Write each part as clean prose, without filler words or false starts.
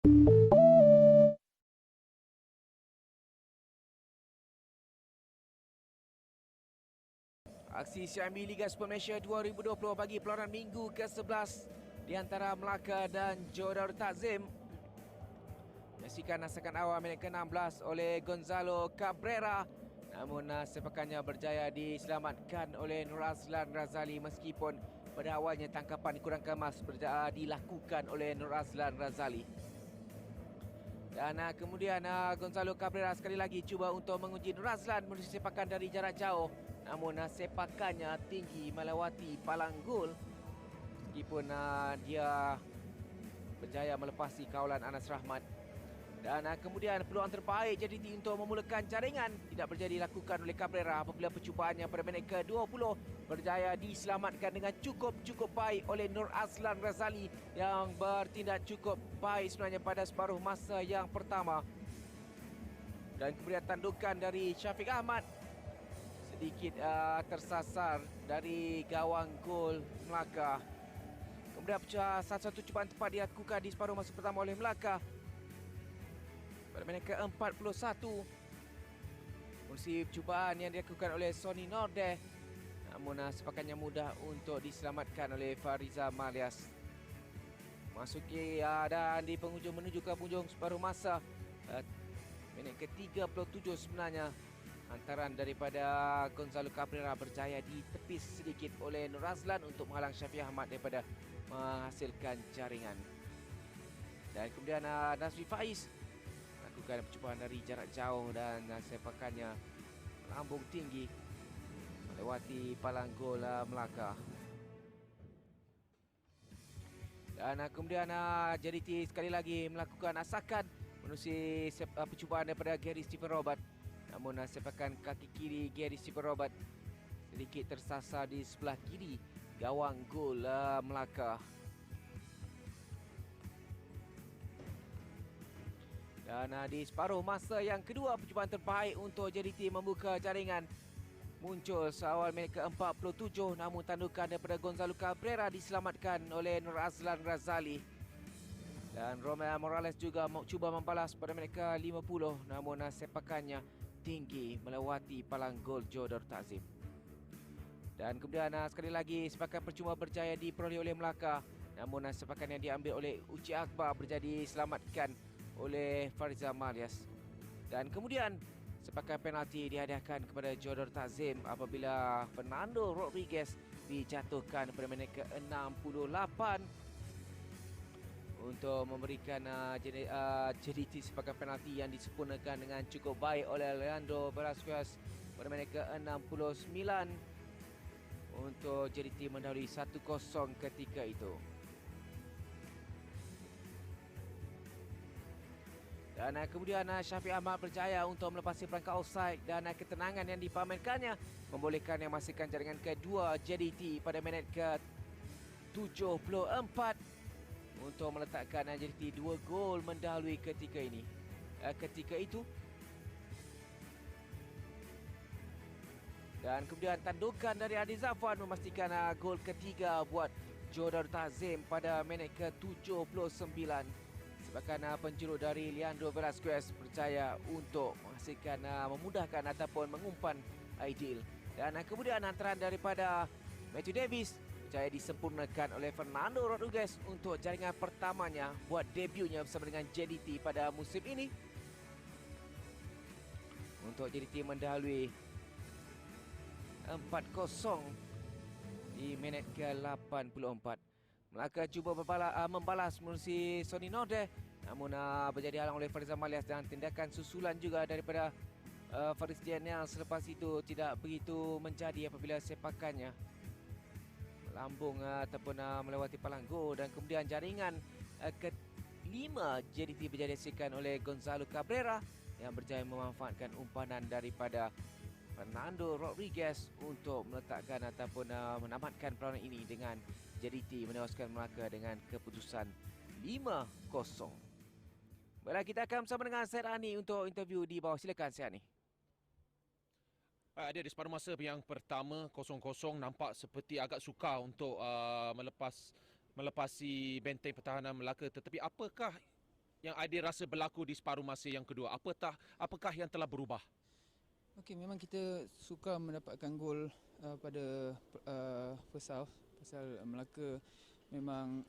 Aksi CIMB Liga Super Malaysia 2020 bagi peluaran minggu ke-11 di antara Melaka dan Johor Darul Takzim. Menyaksikan asakan awal minit ke-16 oleh Gonzalo Cabrera. Namun sepakannya berjaya diselamatkan oleh Nur Azlan Razali meskipun pada awalnya tangkapan kurang kemas dilakukan oleh Nur Azlan Razali. Dan kemudian Gonzalo Cabrera sekali lagi cuba untuk menguji Nur Azlan menuju sepakan dari jarak jauh. Namun sepakannya tinggi melewati palang gol. Meskipun dia berjaya melepasi kawalan Anas Rahmat. Dan kemudian peluang terbaik JDT untuk memulakan jaringan tidak berjaya dilakukan oleh Cabrera apabila percubaannya pada minit ke-20 berjaya diselamatkan dengan cukup baik oleh Nur Azlan Razali yang bertindak cukup baik sebenarnya pada separuh masa yang pertama. Dan kemudian tandukan dari Syafiq Ahmad sedikit tersasar dari gawang gol Melaka. Kemudian satu cubaan tepat dilakukan di separuh masa pertama oleh Melaka. Pada minit ke-41, melalui cubaan yang dilakukan oleh Sony Nordeh. Namun sepakannya mudah untuk diselamatkan oleh Fariza Malias. Masuki dan di penghujung menuju ke penghujung separuh masa. Minit ke-37 sebenarnya. Hantaran daripada Gonzalo Cabrera berjaya ditepis sedikit oleh Nur Azlan untuk menghalang Syafiq Ahmad daripada menghasilkan jaringan. Dan kemudian Nazri Faiz lakukan percubaan dari jarak jauh dan sepakannya melambung tinggi melewati palang gol Melaka. Dan kemudian JDT sekali lagi melakukan asakan menerusi percubaan daripada Gary Stephen Robert. Namun sepakan kaki kiri Gary Stephen Robert sedikit tersasar di sebelah kiri gawang gol Melaka. Dan di separuh masa yang kedua, percubaan terbaik untuk JDT membuka jaringan muncul seawal minit ke-47, namun tandukan daripada Gonzalo Cabrera diselamatkan oleh Nur Azlan Razali. Dan Romel Morales juga cuba membalas pada minit ke-50, namun sepakannya tinggi melewati palang gol Johor Darul Takzim. Dan kemudian sekali lagi sepakan percuma berjaya diperoleh oleh Melaka, namun sepakan yang diambil oleh Uci Akbar berjaya diselamatkan oleh Fariza Malias. Dan kemudian sepakan penalti dihadiahkan kepada Johor Darul Takzim apabila Fernando Rodriguez dijatuhkan pada minit ke-68 untuk memberikan JDT sepakan penalti yang disempurnakan dengan cukup baik oleh Leandro Velasquez pada minit ke-69 untuk JDT mendahului 1-0 ketika itu. Dan kemudian Syafiq Ahmad berjaya untuk melepasi perangkap offside dan ketenangan yang dipamerkannya membolehkannya masukkan jaringan kedua JDT pada minit ke-74 untuk meletakkan JDT 2 gol mendahului ketika itu. Dan kemudian tandukan dari Adi Zafwan memastikan gol ketiga buat Johor Darul Takzim pada minit ke-79. Sepakan penjuru dari Leandro Velasquez berjaya untuk menghasilkan memudahkan ataupun mengumpan Aidil. Dan kemudian hantaran daripada Matthew Davis berjaya disempurnakan oleh Fernando Rodriguez untuk jaringan pertamanya buat debutnya bersama dengan JDT pada musim ini. Untuk JDT mendahului 4-0 di minit ke-84. Melaka cuba membalas melalui Sony Nordeh, namun berjaya dihalang oleh Fariza Malias dan tindakan susulan juga daripada Faris Daniel selepas itu tidak begitu menjadi apabila sepakannya melambung ataupun melewati palang gol. Dan kemudian jaringan kelima JDT berjaya dihasilkan oleh Gonzalo Cabrera yang berjaya memanfaatkan umpanan daripada Fernando Rodriguez untuk meletakkan ataupun menamatkan perlawanan ini dengan JDT menewaskan Melaka dengan keputusan 5-0. Baiklah, kita akan bersama dengan Syed Ani untuk interview di bawah. Silakan Syed Ani. Dia di separuh masa yang pertama 0-0 nampak seperti agak sukar untuk melepasi benteng pertahanan Melaka, tetapi apakah yang Aidil rasa berlaku di separuh masa yang kedua? Apakah yang telah berubah? Okey, memang kita suka mendapatkan gol pada first half pasal Melaka memang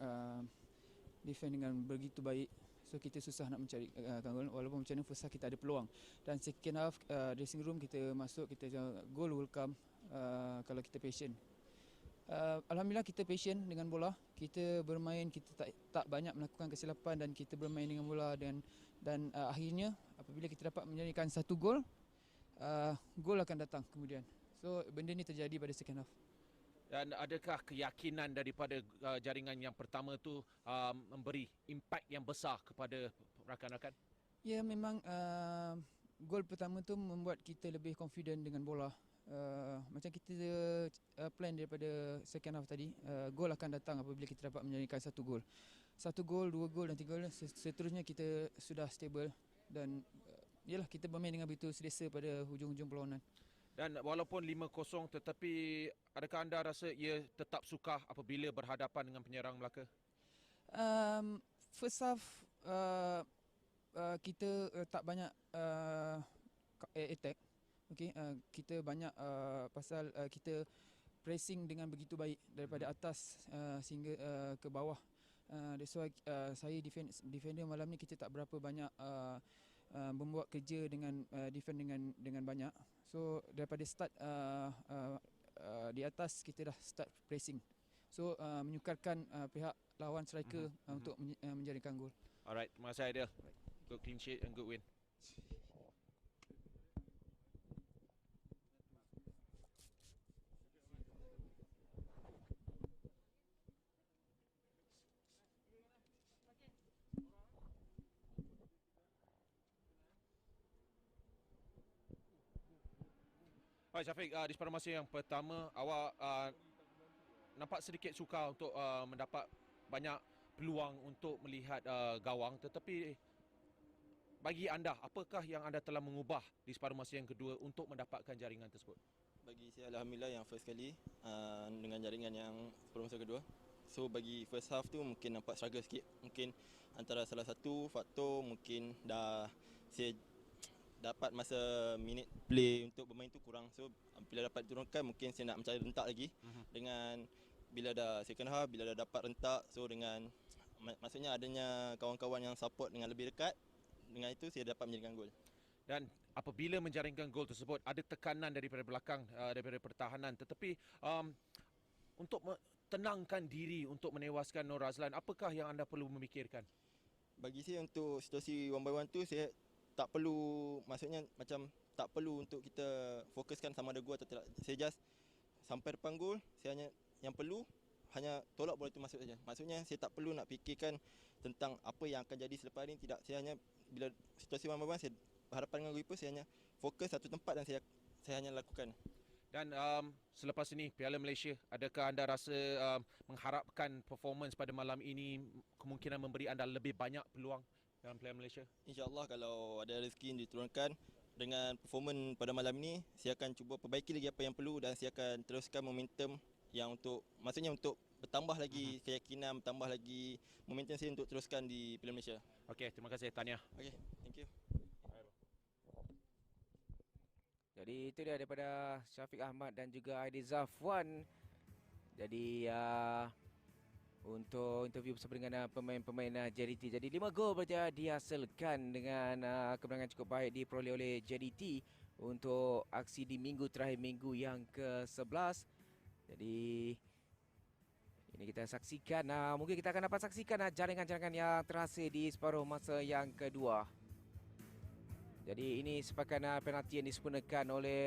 defend dengan begitu baik. So kita susah nak mencari gol walaupun macam mana first half kita ada peluang. Dan second half dressing room kita masuk, kita gol will come kalau kita patient. Alhamdulillah kita patient dengan bola. Kita bermain, kita tak banyak melakukan kesilapan dan kita bermain dengan bola dan akhirnya apabila kita dapat menjadikan satu gol, gol akan datang kemudian. So benda ni terjadi pada second half. Dan adakah keyakinan daripada jaringan yang pertama tu memberi impak yang besar kepada rakan-rakan? Ya, memang gol pertama tu membuat kita lebih confident dengan bola. Macam kita plan daripada second half tadi, gol akan datang apabila kita dapat menjadikan satu gol. Satu gol, dua gol dan tiga gol, seterusnya kita sudah stable dan yalah, kita bermain dengan begitu selesa pada hujung-hujung perlawanan. Dan walaupun 5-0 tetapi adakah anda rasa ia tetap sukar apabila berhadapan dengan penyerang Melaka? First half kita tak banyak attack. Okay, kita banyak pasal kita pressing dengan begitu baik daripada atas sehingga ke bawah. That's why saya defender malam ni kita tak berapa banyak membuat kerja dengan defend dengan banyak. So daripada start di atas kita dah start pressing. So menyukarkan pihak lawan striker untuk menjadikan gol. Alright, terima kasih Aidil. Good clean sheet and good win. Baik Syafiq, di separuh masa yang pertama awak nampak sedikit sukar untuk mendapat banyak peluang untuk melihat gawang, tetapi bagi anda, apakah yang anda telah mengubah di separuh masa yang kedua untuk mendapatkan jaringan tersebut? Bagi saya alhamdulillah yang first kali dengan jaringan yang separuh masa kedua. So bagi first half tu mungkin nampak struggle sikit. Mungkin antara salah satu faktor mungkin saya dapat masa minit play untuk bermain tu kurang. So bila dapat diturunkan mungkin saya nak mencari rentak lagi. Dengan bila dah second half, bila dah dapat rentak, so dengan maksudnya adanya kawan-kawan yang support dengan lebih dekat, dengan itu saya dapat menjaringkan gol. Dan apabila menjaringkan gol tersebut ada tekanan daripada belakang, daripada pertahanan, tetapi untuk tenangkan diri untuk menewaskan Nur Razlan, apakah yang anda perlu memikirkan? Bagi saya untuk situasi one by one tu saya tak perlu, maksudnya macam tak perlu untuk kita fokuskan sama ada gol atau tidak. Saya just sampai depan gol, saya hanya yang perlu hanya tolak bola itu masuk saja. Maksudnya saya tak perlu nak fikirkan tentang apa yang akan jadi selepas ini, tidak. Saya hanya bila situasi one by one saya berhadapan dengan goalkeeper, saya hanya fokus satu tempat dan saya hanya lakukan. Dan selepas ini Piala Malaysia, adakah anda rasa mengharapkan performance pada malam ini kemungkinan memberi anda lebih banyak peluang dalam Piala Malaysia? InsyaAllah kalau ada rezeki yang diturunkan dengan performance pada malam ini, saya akan cuba perbaiki lagi apa yang perlu dan saya akan teruskan momentum yang maksudnya untuk bertambah lagi keyakinan, bertambah lagi momentum saya untuk teruskan di Piala Malaysia. Okey, terima kasih. Tahniah. Okey, thank you. Jadi itu dia daripada Syafiq Ahmad dan juga Aidil Zafwan. Jadi untuk interview bersama dengan pemain-pemain JDT. Jadi 5 gol saja dihasilkan dengan kemenangan cukup baik diperoleh oleh JDT untuk aksi di minggu terakhir, minggu yang ke-11. Jadi ini kita saksikan, mungkin kita akan dapat saksikan jaringan-jaringan yang terhasil di separuh masa yang kedua. Jadi ini sepakan penalti yang disempurnakan oleh